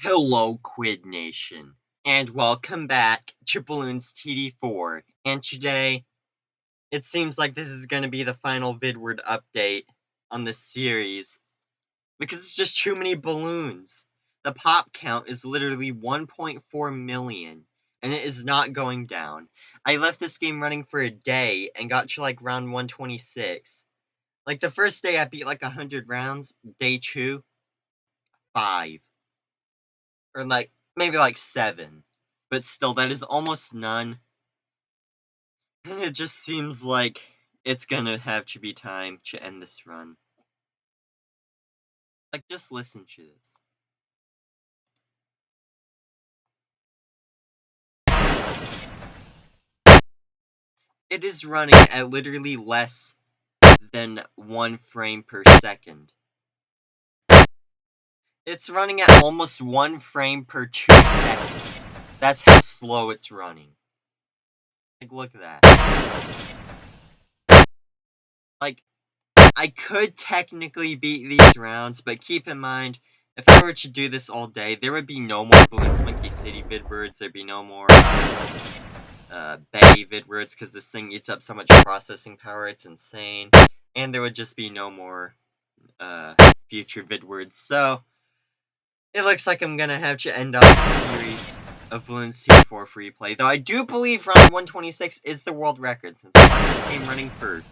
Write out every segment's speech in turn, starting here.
Hello, Quid Nation, and welcome back to Bloons TD4. And today, it seems like this is going to be the final Vidward update on this series, because it's just too many balloons. The pop count is literally 1.4 million, and it is not going down. I left this game running for a day and got to like round 126. Like the first day I beat like 100 rounds, day 2, 5. Or like maybe like 7, but still that is almost none, and it just seems like it's gonna have to be time to end this run. Like, just listen to this. It is running at literally less than 1 frame per second. It's running at almost 1 frame per 2 seconds. That's how slow it's running. Like, look at that. Like, I could technically beat these rounds, but keep in mind, if I were to do this all day, there would be no more Bloons Monkey City vidwords, there'd be no more Bay vidwords, because this thing eats up so much processing power, it's insane. And there would just be no more future vidwords, so it looks like I'm gonna have to end off the series of Bloons TD4 Freeplay, though I do believe round 126 is the world record, since I left this game running for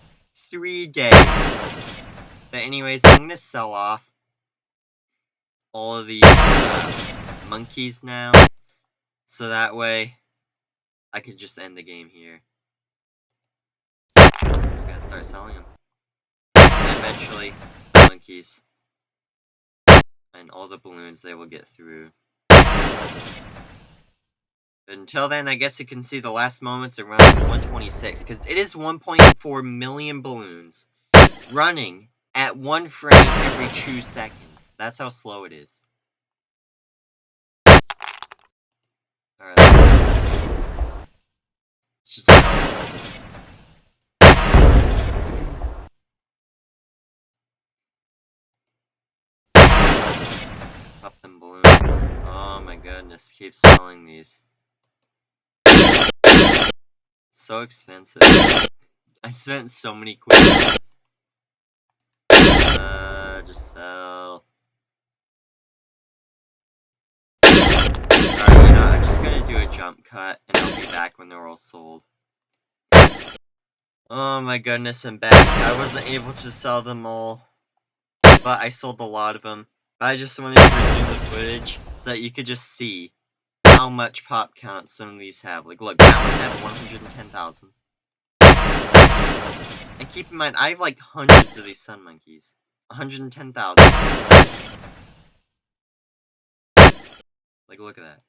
3 days. But anyways, I'm gonna sell off all of these monkeys now, so that way I can just end the game here. I'm just gonna start selling them. And eventually, the monkeys and all the balloons they will get through. But until then, I guess you can see the last moments around 126, because it is 1.4 million balloons running at 1 frame every 2 seconds. That's how slow it is. Alright, let's just pop them balloons. Oh my goodness, keep selling these. So expensive. I spent so many quid. Just sell. Alright, I'm just gonna do a jump cut, and I'll be back when they're all sold. Oh my goodness, I'm back. I wasn't able to sell them all, but I sold a lot of them. But I just wanted to resume the footage, so that you could just see how much pop count some of these have. Like, look, that one had 110,000. And keep in mind, I have like hundreds of these sun monkeys. 110,000. Like, look at that.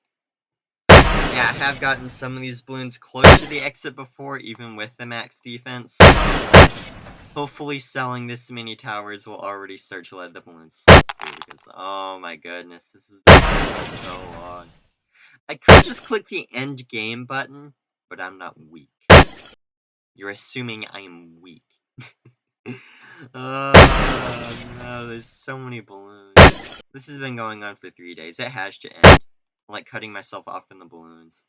Yeah, I have gotten some of these balloons close to the exit before, even with the max defense, so hopefully selling this many towers will already start to let the balloons slip through, because, oh my goodness, this has been so long. I could just click the end game button, but I'm not weak. You're assuming I am weak. Oh no, there's so many balloons. This has been going on for 3 days. It has to end. I'm like cutting myself off in the balloons.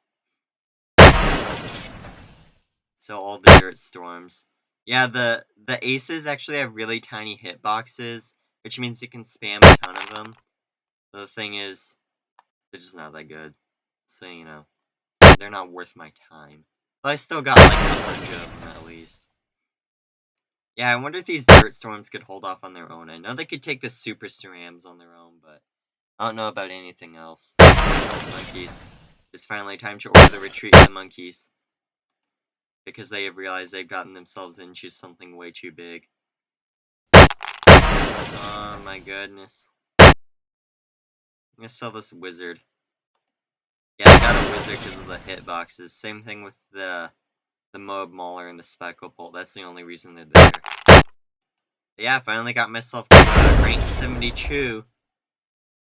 So all the dirt storms. Yeah, the aces actually have really tiny hitboxes, which means you can spam a ton of them. But the thing is, they're just not that good. So, they're not worth my time. But I still got like 100 of them at least. Yeah, I wonder if these dirt storms could hold off on their own. I know they could take the super cerams on their own, but I don't know about anything else. Monkeys. It's finally time to order the retreat of the monkeys. Because they have realized they've gotten themselves into something way too big. Oh my goodness. I'm gonna sell this wizard. Yeah, I got a wizard because of the hitboxes. Same thing with the Moab Mauler and the Speckle Bolt. That's the only reason they're there. But yeah, I finally got myself to rank 72.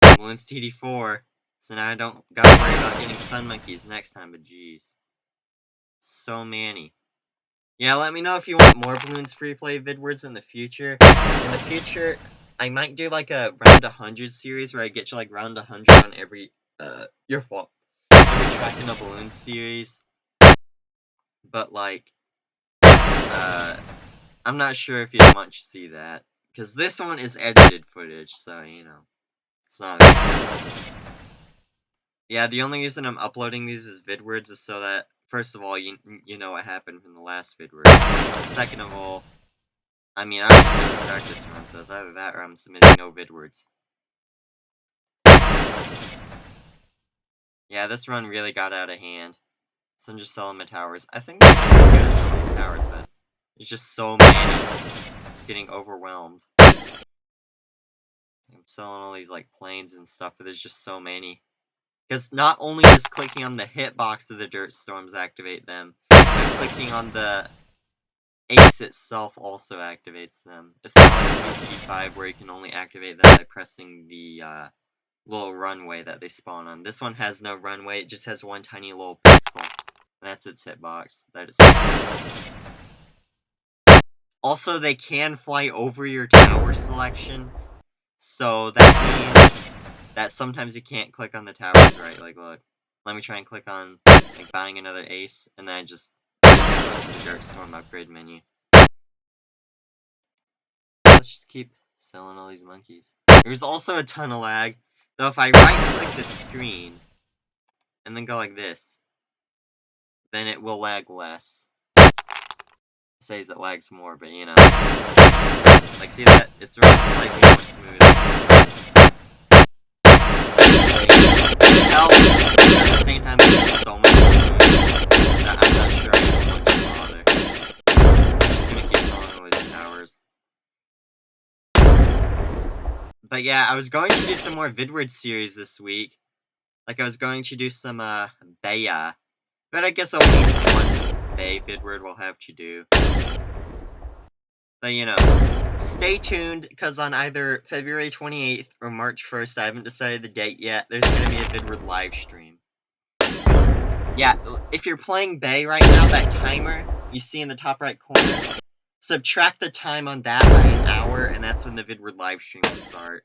Bloons TD4. So now I don't gotta worry about getting sun monkeys next time, but jeez. So many. Yeah, let me know if you want more Bloons Freeplay vidwords in the future. In the future, I might do like a round 100 series where I get to like round 100 on every Your fault. Every track in the Bloons series. But, like, I'm not sure if you'd want to see that. Because this one is edited footage, so, you know, it's not that much. Yeah, the only reason I'm uploading these as vidwords is so that, first of all, you know what happened from the last vidword. Second of all, I mean, I was just doing a practice run, so it's either that or I'm submitting no vidwords. Yeah, this run really got out of hand. So I'm just selling my towers. I think I'm pretty good at selling these towers, but there's just so many. I'm just getting overwhelmed. I'm selling all these, like, planes and stuff, but there's just so many. Because not only does clicking on the hitbox of the dirt storms activate them, but clicking on the ace itself also activates them. It's not like in btd4 where you can only activate them by pressing the little runway that they spawn on. This one has no runway, it just has one tiny little pixel. And that's its hitbox. That is also, they can fly over your tower selection, so that means that sometimes you can't click on the towers right. Like, look, let me try and click on, like, buying another ace, and then I just go to the Dirt Storm upgrade menu. Let's just keep selling all these monkeys. There's also a ton of lag, though if I right-click the screen, and then go like this, then it will lag less. It says it lags more, but you know. Like, see that? It's running slightly more smooth. It helps, but at the same time, there's just so many balloons that I'm not sure I even want to bother. So I'm just gonna keep selling all these towers. But yeah, I was going to do some more vidward series this week. Like, I was going to do some, Baya. But I guess only one Bay vidward will have to do. But, you know, stay tuned, because on either February 28th or March 1st, I haven't decided the date yet, there's gonna be a vidward live stream. Yeah, if you're playing Bay right now, that timer you see in the top right corner, subtract the time on that by an hour, and that's when the vidward live stream will start.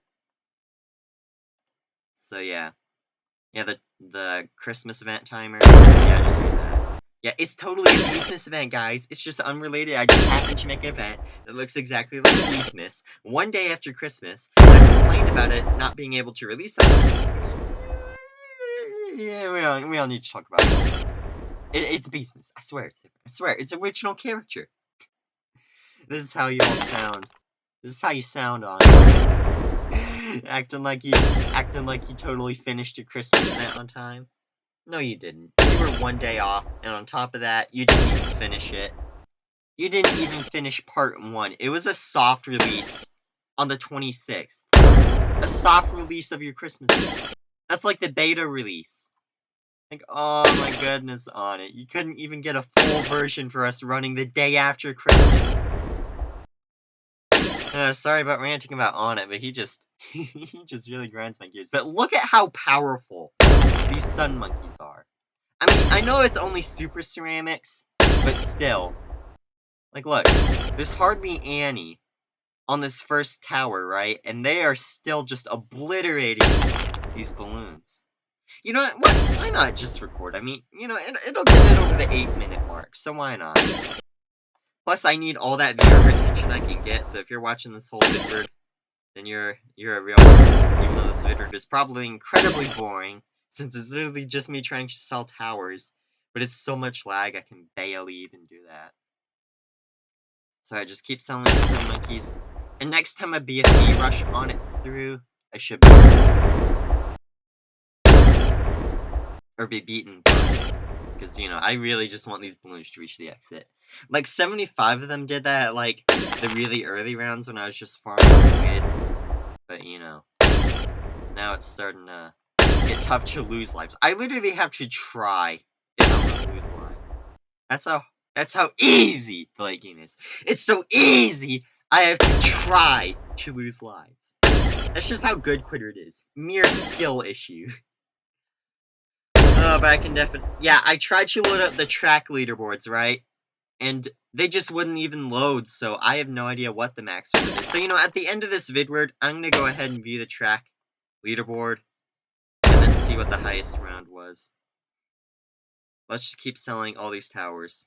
So yeah. Yeah, the Christmas event timer. Yeah, just read that. Yeah, it's totally a Beesmas event, guys. It's just unrelated. I just happened to make an event that looks exactly like Beesmas. One day after Christmas, I complained about it not being able to release on Christmas. Yeah, we don't need to talk about it. It's Beesmas. I swear it's different. I swear, it's original character. This is how you all sound. This is how you sound on it. acting like you totally finished your Christmas event on time. No, you didn't. You were one day off, and on top of that, you didn't even finish it. You didn't even finish part 1. It was a soft release on the 26th. A soft release of your Christmas event. That's like the beta release. Like, oh my goodness on it. You couldn't even get a full version for us running the day after Christmas. Sorry about ranting about on it, but he just really grinds my gears. But look at how powerful these sun monkeys are. I mean, I know it's only super ceramics, but still. Like, look, there's hardly any on this first tower, right? And they are still just obliterating these balloons. You know what? Why not just record? I mean, you know, it'll get it over the 8-minute mark, so why not? Plus, I need all that viewer retention I can get, so if you're watching this whole vidward, then you're a real one. Even though this vidward is probably incredibly boring, since it's literally just me trying to sell towers, but it's so much lag I can barely even do that. So I just keep selling these sun monkeys, and next time a BFB rush on it's through, I should be or be beaten by it. Because, you know, I really just want these balloons to reach the exit. Like, 75 of them did that at, like, the really early rounds when I was just farming quids. But, you know, now it's starting to get tough to lose lives. I literally have to try if I'm gonna lose lives. That's how easy the late game is. It's so easy, I have to try to lose lives. That's just how good Quidward is. Mere skill issue. But I can definitely... Yeah, I tried to load up the track leaderboards, right? And they just wouldn't even load, so I have no idea what the max round is. So, you know, at the end of this vidward, I'm gonna go ahead and view the track leaderboard, and then see what the highest round was. Let's just keep selling all these towers.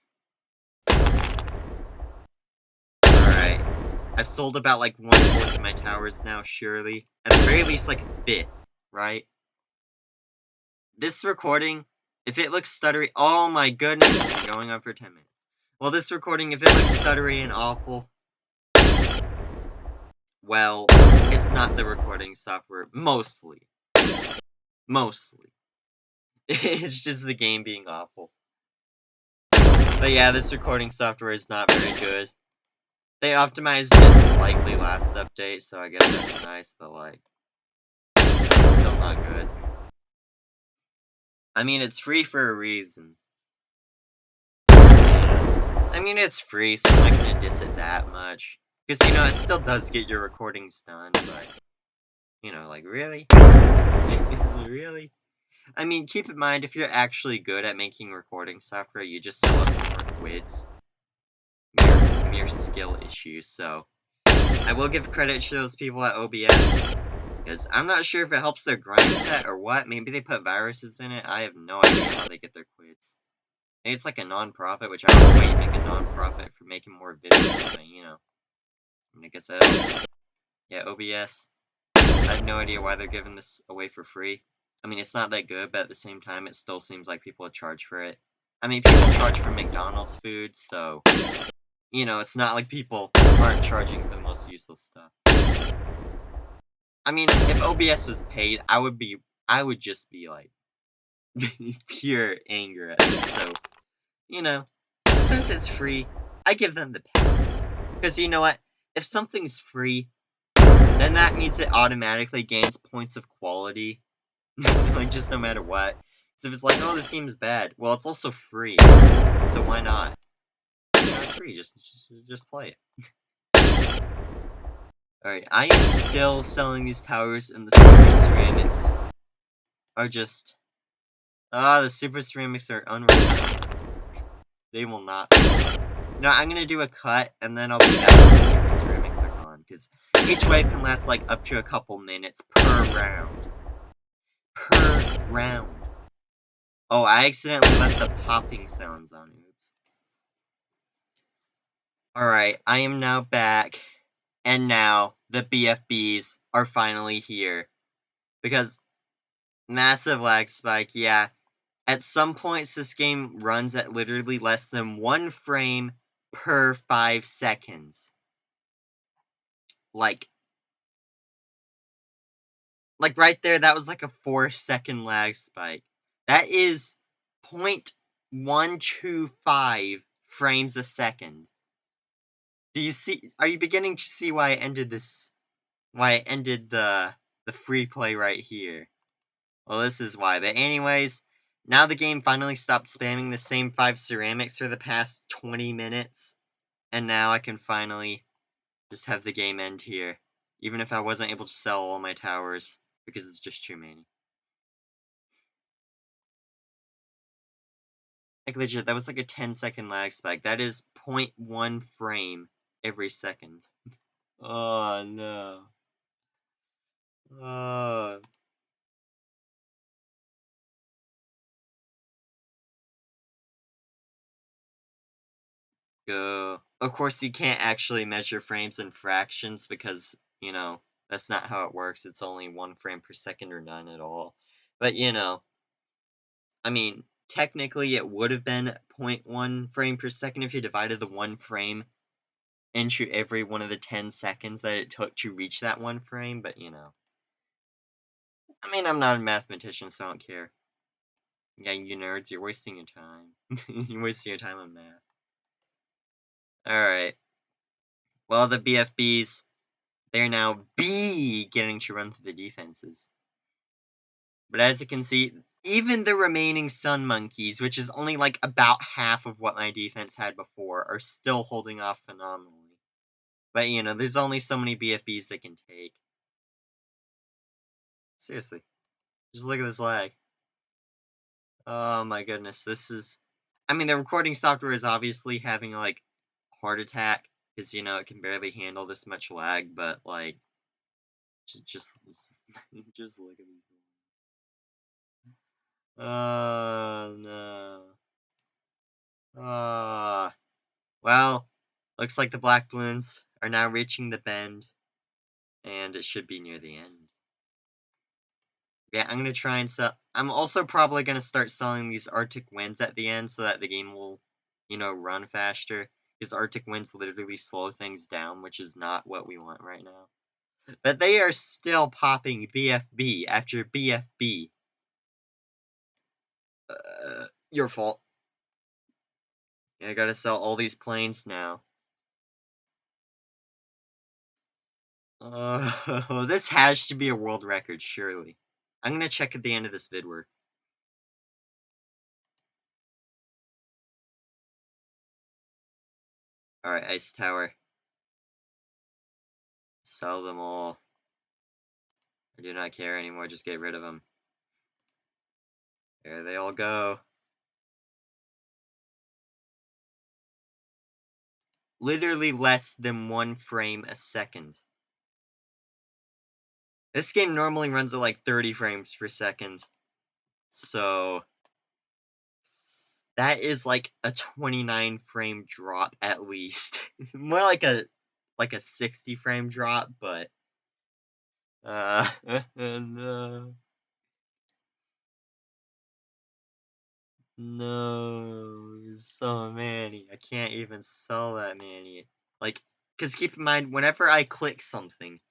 Alright. I've sold about like 1/4 of my towers now, surely. At the very least, like a fifth, right? This recording, if it looks stuttery, oh my goodness, it's been going on for 10 minutes. Well, this recording, if it looks stuttery and awful, well, it's not the recording software, mostly. Mostly. It's just the game being awful. But yeah, this recording software is not very good. They optimized it slightly last update, so I guess that's nice, but like, it's still not good. I mean, it's free for a reason. I mean, it's free, so I'm not gonna diss it that much. Because, you know, it still does get your recordings done, but, you know, like, really? Really? I mean, keep in mind, if you're actually good at making recording software, you just sell it for more quids. Mere skill issues, so. I will give credit to those people at OBS, because I'm not sure if it helps their grind set or what. Maybe they put viruses in it. I have no idea how they get their quids. Maybe it's like a non-profit, which I don't know why you make a non-profit for making more videos, but you know. I mean, I guess that helps. Yeah, OBS. I have no idea why they're giving this away for free. I mean, it's not that good, but at the same time, it still seems like people would charge for it. I mean, people charge for McDonald's food, so, you know, it's not like people aren't charging for the most useless stuff. I mean, if OBS was paid, I would just be like, pure anger at it. So, you know, since it's free, I give them the pass. Because you know what? If something's free, then that means it automatically gains points of quality. Like, just no matter what. So if it's like, oh, this game is bad, well, it's also free. So why not? You know, it's free, just play it. Alright, I am still selling these towers, and the super ceramics are just... the super ceramics are unrelentless. They will not stop. You know, I'm gonna do a cut, and then I'll be back when the super ceramics are gone, because each wave can last, like, up to a couple minutes per round. Per round. Oh, I accidentally let the popping sounds on. Oops. Alright, I am now back, and now the BFBs are finally here. Because, massive lag spike, yeah. At some points, this game runs at literally less than 1 frame per 5 seconds. Like right there, that was like a 4-second lag spike. That is 0.125 frames a second. Do you see? Are you beginning to see why I ended this? Why I ended the free play right here? Well, this is why. But anyways, now the game finally stopped spamming the same 5 ceramics for the past 20 minutes. And now I can finally just have the game end here. Even if I wasn't able to sell all my towers, because it's just too many. Like legit, that was like a 10-second lag spike. That is 0.1 frame every second. Oh no. Oh. Go. Of course, you can't actually measure frames in fractions because, you know, that's not how it works. It's only 1 frame per second or none at all. But, you know, I mean, technically it would have been 0.1 frame per second if you divided the 1 frame into every one of the 10 seconds that it took to reach that 1 frame, but, you know. I mean, I'm not a mathematician, so I don't care. Yeah, you nerds, you're wasting your time. You're wasting your time on math. Alright. Well, the BFBs, they're now beginning to run through the defenses. But as you can see, even the remaining Sun Monkeys, which is only like about half of what my defense had before, are still holding off phenomenally. But, you know, there's only so many BFBs they can take. Seriously. Just look at this lag. Oh my goodness, this is... I mean, the recording software is obviously having, like, heart attack, because, you know, it can barely handle this much lag, but, like, just look at these. Oh, no. Well, looks like the black balloons are now reaching the bend, and it should be near the end. Yeah, I'm gonna try and sell. I'm also probably gonna start selling these Arctic Winds at the end so that the game will, run faster. Because Arctic Winds literally slow things down, which is not what we want right now. But they are still popping BFB after BFB. Your fault. I gotta sell all these planes now. This has to be a world record, surely. I'm gonna check at the end of this vidword. Alright, Ice Tower. Sell them all. I do not care anymore, just get rid of them. There they all go. Literally less than 1 frame a second. This game normally runs at like 30 frames per second. So that is like a 29 frame drop at least. More like a 60 frame drop, but no. No, so many. I can't even sell that many. Like, because keep in mind, whenever I click something,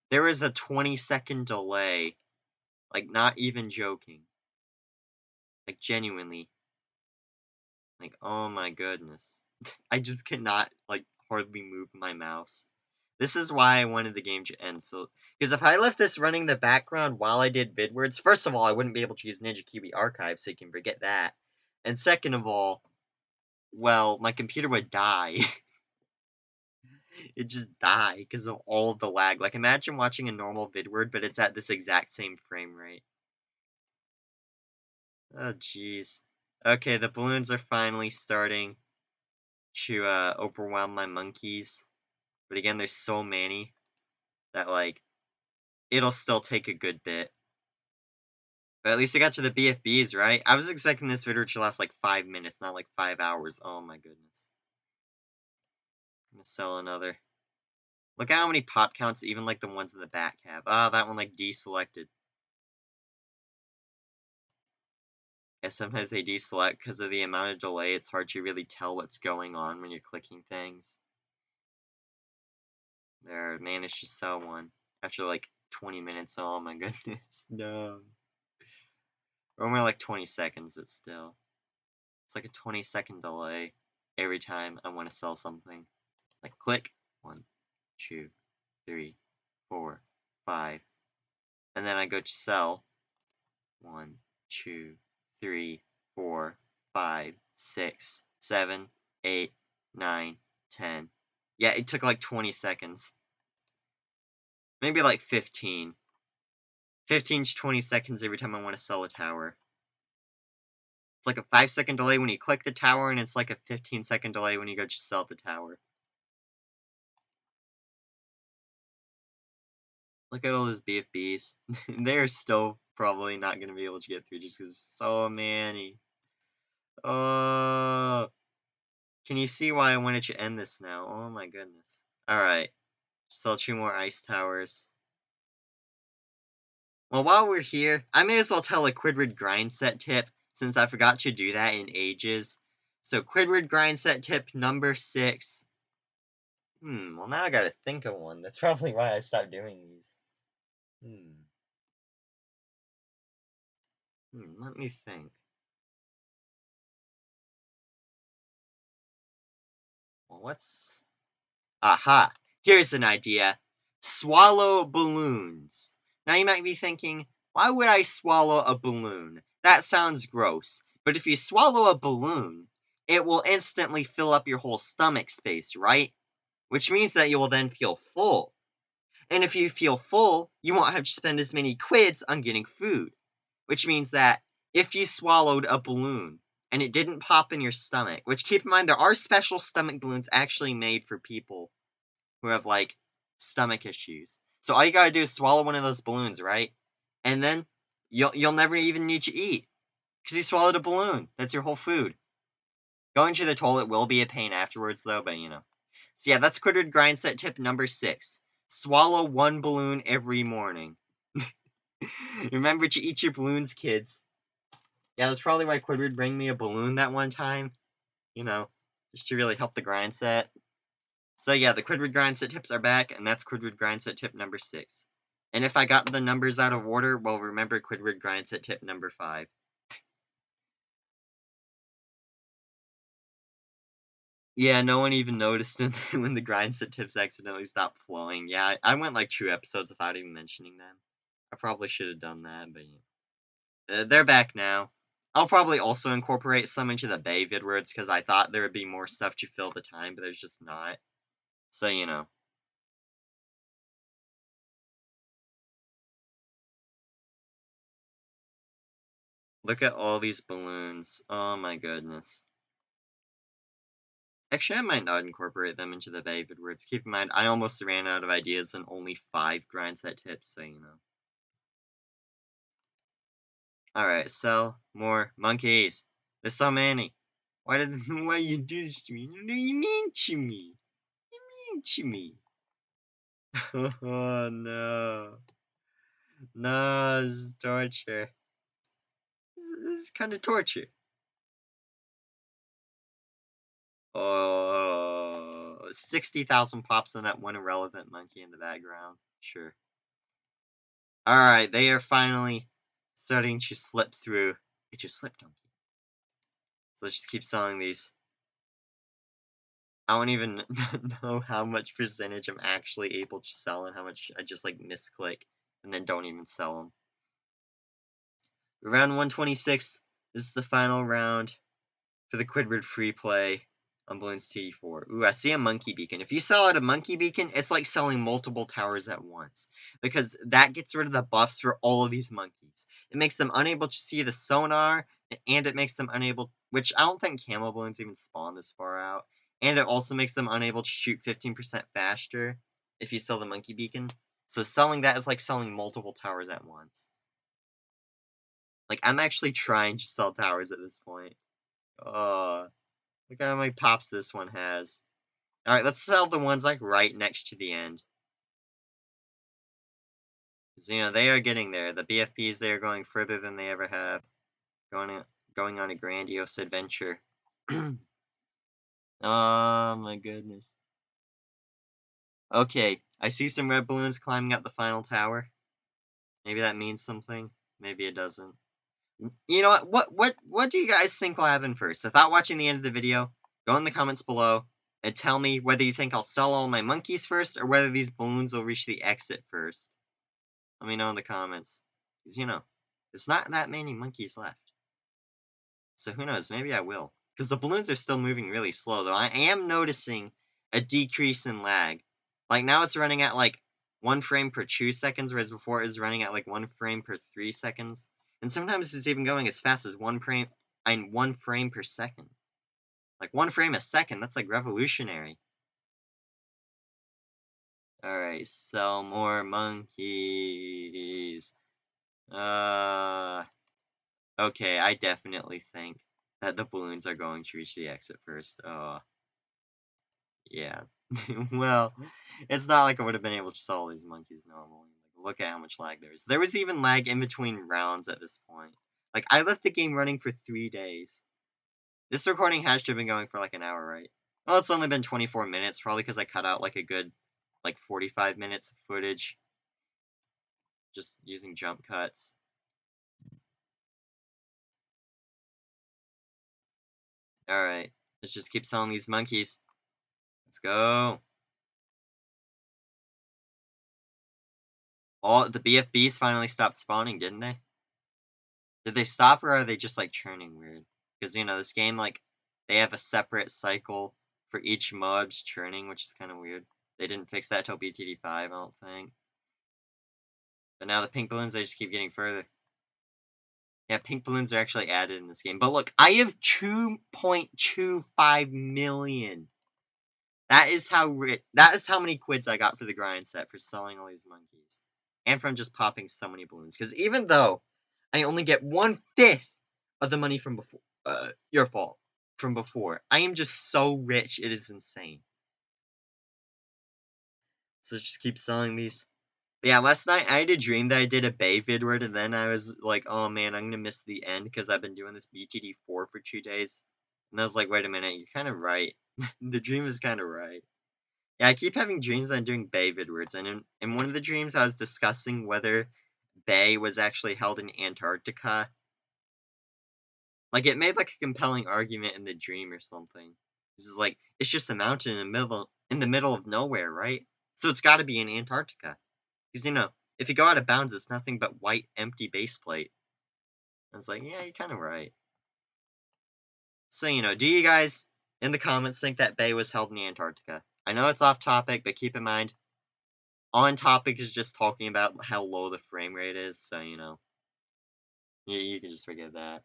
there is a 20-second delay. Like, not even joking. Like, genuinely. Like, oh my goodness. I just cannot, like, hardly move my mouse. This is why I wanted the game to end. So, because if I left this running in the background while I did bidwords, first of all, I wouldn't be able to use Ninja Kiwi Archive, so you can forget that. And second of all, well, my computer would die. It'd just die because of all of the lag. Like, imagine watching a normal vidword, but it's at this exact same frame rate. Oh, jeez. Okay, the balloons are finally starting to overwhelm my monkeys. But again, there's so many that, like, it'll still take a good bit. But at least I got to the BFBs, right? I was expecting this video to last like 5 minutes, not like 5 hours. Oh my goodness. I'm gonna sell another. Look at how many pop counts even like the ones in the back have. Ah, that one like deselected. Yeah, sometimes they deselect because of the amount of delay. It's hard to really tell what's going on when you're clicking things. There, managed to sell one after like 20 minutes. Oh my goodness, no. Or only like 20 seconds, but still. It's like a 20-second delay every time I want to sell something. Like click 1, 2, 3, 4, 5, and then I go to sell 1, 2, 3, 4, 5, 6, 7, 8, 9, 10. Yeah, it took like 20 seconds. Maybe like 15. 15 to 20 seconds every time I want to sell a tower. It's like a 5-second delay when you click the tower, and it's like a 15-second delay when you go to sell the tower. Look at all those BFBs. They're still probably not going to be able to get through just because so many. Oh, can you see why I wanted to end this now? Oh my goodness. Alright, sell 2 more ice towers. Well, while we're here, I may as well tell a Quidward grind set tip, since I forgot to do that in ages. So, Quidward grind set tip number 6. Well now I gotta think of one. That's probably why I stopped doing these. Let me think. Well, what's... Aha! Here's an idea. Swallow balloons. Now you might be thinking, why would I swallow a balloon? That sounds gross. But if you swallow a balloon, it will instantly fill up your whole stomach space, right? Which means that you will then feel full. And if you feel full, you won't have to spend as many quids on getting food. Which means that if you swallowed a balloon and it didn't pop in your stomach, which keep in mind there are special stomach balloons actually made for people who have like stomach issues. So all you gotta do is swallow one of those balloons, right? And then you'll never even need to eat. Because you swallowed a balloon. That's your whole food. Going to the toilet will be a pain afterwards, though, but you know. So yeah, that's Quidward grind set tip number 6. Swallow 1 balloon every morning. Remember to eat your balloons, kids. Yeah, that's probably why Quidward bring me a balloon that one time. You know, just to really help the grind set. So yeah, the Quidward grind set tips are back, and that's Quidward grind set tip number 6. And if I got the numbers out of order, well, remember Quidward grind set tip number 5. Yeah, no one even noticed when the grind set tips accidentally stopped flowing. Yeah, I went like 2 episodes without even mentioning them. I probably should have done that, but yeah. They're back now. I'll probably also incorporate some into the Bay vidwords because I thought there would be more stuff to fill the time, but there's just not. So, you know. Look at all these balloons. Oh my goodness. Actually, I might not incorporate them into the Bay vidwords. Keep in mind, I almost ran out of ideas and only 5 grind set tips, so you know. Alright, sell more monkeys. There's so many. Why you do this to me? What do you mean to me? You mean to me? Oh no. No, this is torture. This is kind of torture. Oh, 60,000 pops on that one irrelevant monkey in the background. Sure. Alright, they are finally starting to slip through. It just slipped, donkey. So let's just keep selling these. I don't even know how much percentage I'm actually able to sell and how much I just like misclick and then don't even sell them. Round 126. This is the final round for the Quidward Freeplay on Bloons TD4. Ooh, I see a monkey beacon. If you sell out a monkey beacon, it's like selling multiple towers at once. Because that gets rid of the buffs for all of these monkeys. It makes them unable to see the sonar, and it makes them unable, which I don't think camo balloons even spawn this far out. And it also makes them unable to shoot 15% faster if you sell the monkey beacon. So selling that is like selling multiple towers at once. Like, I'm actually trying to sell towers at this point. Oh, look how many pops this one has. Alright, let's sell the ones, like, right next to the end. Because, you know, they are getting there. The BFPs, they are going further than they ever have. Going on a grandiose adventure. Oh, my goodness. Okay, I see some red balloons climbing up the final tower. Maybe that means something. Maybe it doesn't. You know what do you guys think will happen first? Without watching the end of the video, go in the comments below and tell me whether you think I'll sell all my monkeys first or whether these balloons will reach the exit first. Let me know in the comments. Because, you know, there's not that many monkeys left. So who knows, maybe I will. Because the balloons are still moving really slow, though. I am noticing a decrease in lag. Like, now it's running at, like, 1 frame per 2 seconds, whereas before it was running at, like, 1 frame per 3 seconds. And sometimes it's even going as fast as 1 frame per second. Like, 1 frame a second, that's, like, revolutionary. Alright, sell more monkeys. Okay, I definitely think that the balloons are going to reach the exit first. Oh, yeah. Well, it's not like I would have been able to sell these monkeys normally. Like, look at how much lag there is. There was even lag in between rounds at this point. Like, I left the game running for 3 days. This recording has to have been going for like an hour, right? Well, it's only been 24 minutes, probably because I cut out like a good, like 45 minutes of footage. Just using jump cuts. Alright, let's just keep selling these monkeys. Let's go. All the BFBs finally stopped spawning, didn't they? Did they stop or are they just like churning weird? Because you know, this game, like, they have a separate cycle for each mob's churning, which is kind of weird. They didn't fix that till btd4, I don't think. But now the pink balloons, they just keep getting further. Yeah, pink balloons are actually added in this game. But look, I have 2.25 million. That is how many quids I got for the grind set for selling all these monkeys. And from just popping so many balloons. Because even though I only get 1/5 of the money from before. Your fault. From before. I am just so rich, it is insane. So let's just keep selling these. But yeah, last night I had a dream that I did a Bay vidward, and then I was like, oh man, I'm gonna miss the end because I've been doing this btd4 for 2 days. And I was like, wait a minute, you're kind of right. The dream is kind of right. Yeah, I keep having dreams I'm doing Bay vidwards, and in one of the dreams I was discussing whether Bay was actually held in Antarctica. Like, it made, like, a compelling argument in the dream or something. This is like, it's just a mountain in the middle of nowhere, right? So it's gotta be in Antarctica. Because, if you go out of bounds, it's nothing but white, empty base plate. I was like, yeah, you're kinda right. So, do you guys, in the comments, think that Bay was held in Antarctica? I know it's off topic, but keep in mind, on topic is just talking about how low the frame rate is, so, you can just forget that.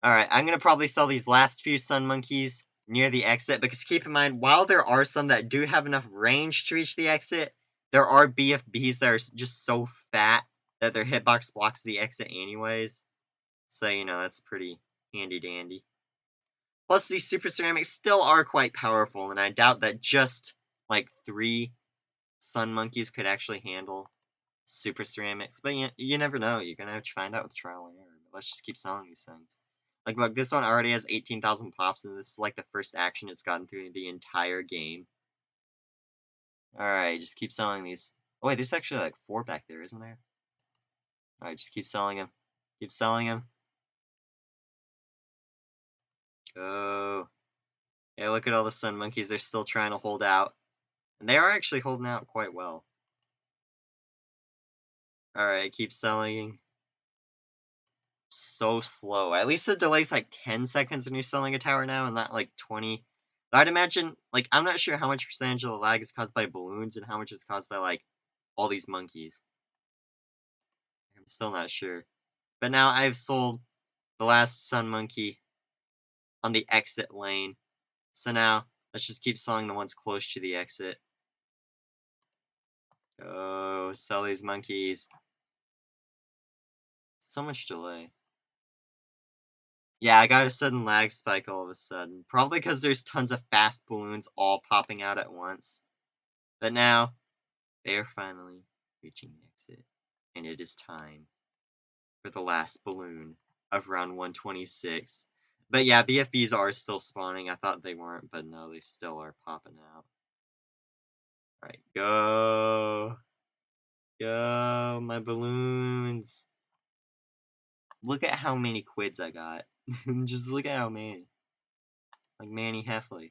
Alright, I'm gonna probably sell these last few sun monkeys near the exit, because keep in mind, while there are some that do have enough range to reach the exit, there are BFBs that are just so fat that their hitbox blocks the exit anyways. So, that's pretty handy dandy. Plus, these super ceramics still are quite powerful, and I doubt that just, like, 3 sun monkeys could actually handle super ceramics. But you never know. You're gonna have to find out with trial and error. But let's just keep selling these things. Like, look, this one already has 18,000 pops, and this is like the first action it's gotten through the entire game. Alright, just keep selling these. Oh, wait, there's actually like 4 back there, isn't there? Alright, just keep selling them. Keep selling them. Go. Hey, look at all the sun monkeys. They're still trying to hold out. And they are actually holding out quite well. Alright, keep selling. So slow. At least the delay's like 10 seconds when you're selling a tower now, and not like 20. I'd imagine, like, I'm not sure how much percentage of the lag is caused by balloons and how much is caused by, like, all these monkeys. I'm still not sure. But now I've sold the last sun monkey on the exit lane. So now, let's just keep selling the ones close to the exit. Go, sell these monkeys. So much delay. Yeah, I got a sudden lag spike all of a sudden. Probably because there's tons of fast balloons all popping out at once. But now, they are finally reaching the exit. And it is time for the last balloon of round 126. But yeah, BFBs are still spawning. I thought they weren't, but no, they still are popping out. Alright, go. Go, my balloons. Look at how many quids I got. Just look at how many. Like Manny Heffley.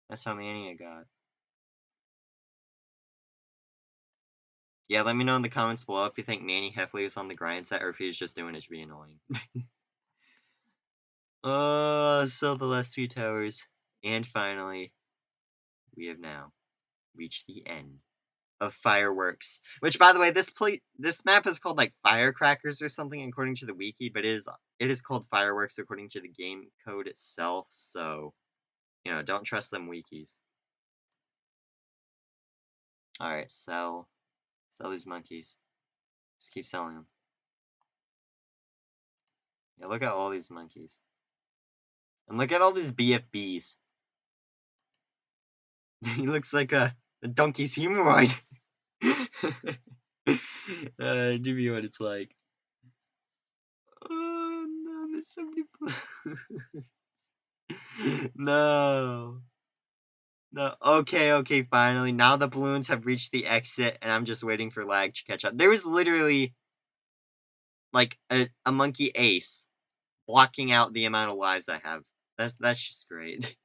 That's how many I got. Yeah, let me know in the comments below if you think Manny Heffley was on the grind set or if he was just doing it to be annoying. Oh, sell the last few towers. And finally, we have now reached the end of Fireworks. Which, by the way, this map is called like Firecrackers or something according to the wiki, but it is called Fireworks according to the game code itself. So, don't trust them wikis. All right, sell these monkeys. Just keep selling them. Yeah, look at all these monkeys, and look at all these BFBs. He looks like a donkey's humanoid. Do me what it's like. Oh no, there's so many balloons. No. No. Okay, finally. Now the balloons have reached the exit, and I'm just waiting for lag to catch up. There was literally, like, a monkey ace blocking out the amount of lives I have. That's just great.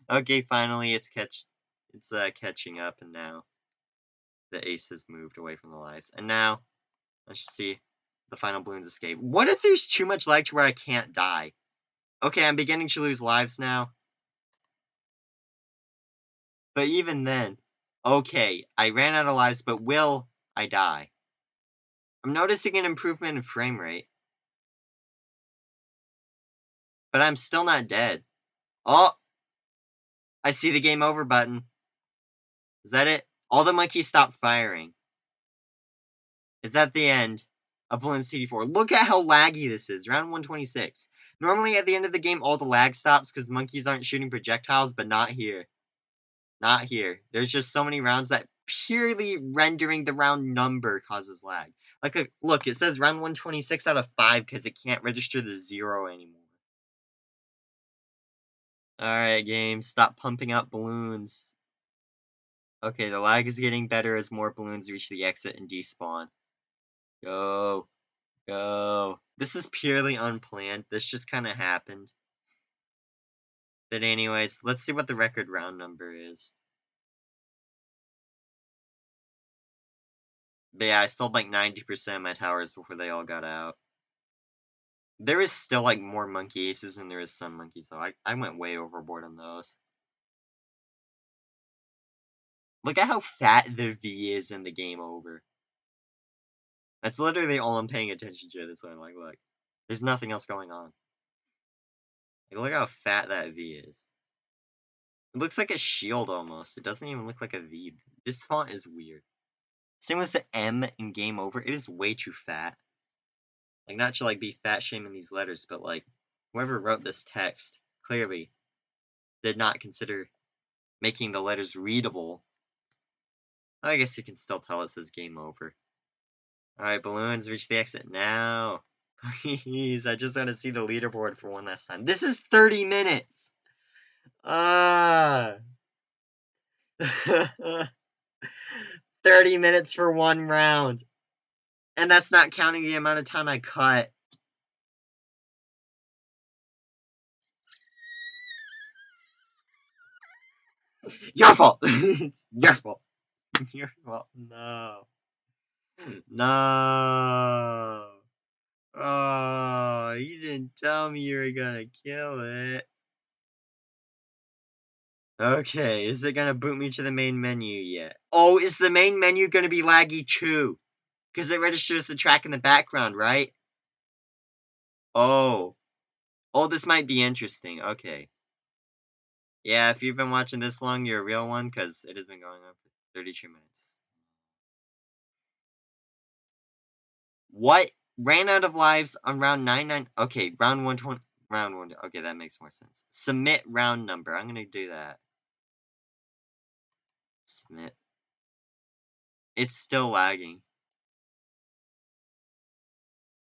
Okay, finally, it's catching up, and now the ace has moved away from the lives. And now, let's just see the final balloons escape. What if there's too much lag to where I can't die? Okay, I'm beginning to lose lives now. But even then, okay, I ran out of lives, but will I die? I'm noticing an improvement in frame rate. But I'm still not dead. Oh! I see the game over button. Is that it? All the monkeys stopped firing. Is that the end of Bloons TD4. Look at how laggy this is. Round 126. Normally at the end of the game, all the lag stops because monkeys aren't shooting projectiles, but not here. Not here. There's just so many rounds that purely rendering the round number causes lag. Look, it says round 126 out of 5 because it can't register the 0 anymore. Alright, game. Stop pumping out balloons. Okay, the lag is getting better as more balloons reach the exit and despawn. Go. Go. This is purely unplanned. This just kind of happened. But anyways, let's see what the record round number is. But yeah, I sold like 90% of my towers before they all got out. There is still like more monkey aces than there is sun monkeys, so I went way overboard on those. Look at how fat the V is in the game over. That's literally all I'm paying attention to this one. Like, look. There's nothing else going on. Like, look how fat that V is. It looks like a shield almost. It doesn't even look like a V. This font is weird. Same with the M in game over. It is way too fat. Like, not to like be fat shaming these letters, but like whoever wrote this text clearly did not consider making the letters readable. I guess you can still tell it says game over. Alright, balloons, reach the exit now. Please, I just want to see the leaderboard for one last time. This is 30 minutes! 30 minutes for one round. And that's not counting the amount of time I cut. Your fault! It's your fault. Your fault. No. No. Oh, you didn't tell me you were gonna kill it. Okay, is it gonna boot me to the main menu yet? Oh, is the main menu gonna be laggy too? Because it registers the track in the background, right? Oh. Oh, this might be interesting. Okay. Yeah, if you've been watching this long, you're a real one, because it has been going on for 32 minutes. What? Ran out of lives on round 99. Okay, round 120. Round 1. Okay, that makes more sense. Submit round number. I'm gonna do that. Submit. It's still lagging.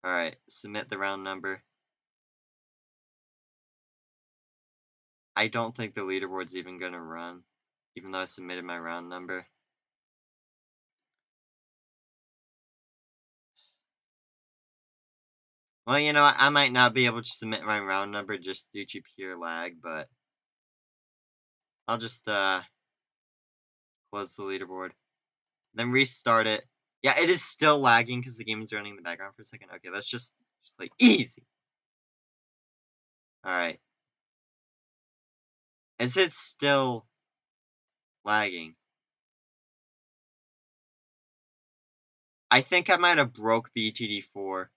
Alright, submit the round number. I don't think the leaderboard's even gonna run, even though I submitted my round number. Well, you know, I might not be able to submit my round number just due to pure lag, but I'll just close the leaderboard. Then restart it. Yeah, it is still lagging because the game is running in the background for a second. Okay, let's just like easy. Alright. Is it still lagging? I think I might have broke btd4.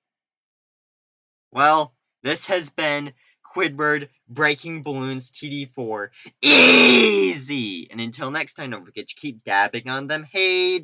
Well, this has been Quidward breaking Bloons TD4 easy! And until next time, don't forget to keep dabbing on them haters!